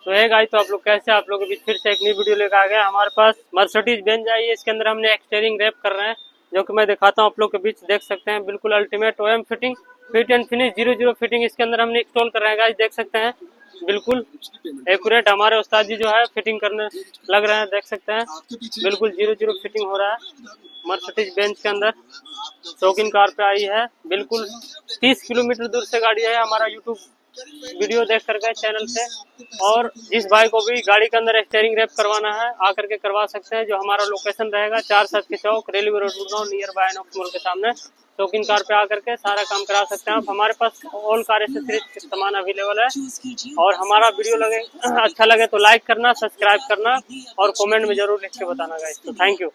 तो है गाइस, तो आप लोग कैसे, आप लोगों के बीच फिर से एक नई वीडियो लेकर आ गए। हमारे पास मर्सिडीज बेंज आई है, इसके अंदर हमने एक स्टीयरिंग रैप कर रहे हैं, जो कि मैं दिखाता हूँ आप लोग के बीच। देख सकते हैं बिल्कुल ultimate OEM fitting, fit and finish 00 fitting इसके अंदर हमने इंस्टॉल कर रहे हैं गाइस। देख सकते हैं बिल्कुल एक्यूरेट हमारे उस्ताद जी जो है फिटिंग करने लग रहे हैं। देख सकते हैं बिल्कुल 00 फिटिंग हो रहा है मर्सिडीज बेंज के अंदर। शौकीन कार पे आई है, बिल्कुल 30 किलोमीटर दूर से गाड़ी है। हमारा यूट्यूब वीडियो देख कर गए चैनल से। और जिस भाई को भी गाड़ी के अंदर स्टीयरिंग रैप करवाना है आकर के करवा सकते हैं। जो हमारा लोकेशन रहेगा 4-7 के चौक, railway road Gurgaon, near by Knox mall के सामने। शौकीन कार पे आकर के सारा काम करा सकते हैं आप। हमारे पास ऑल कार एसेसरीज सामान अवेलेबल है। और हमारा वीडियो लगे अच्छा लगे तो लाइक करना, सब्सक्राइब करना और कमेंट में जरूर लिख के बताना गाइस। तो थैंक यू।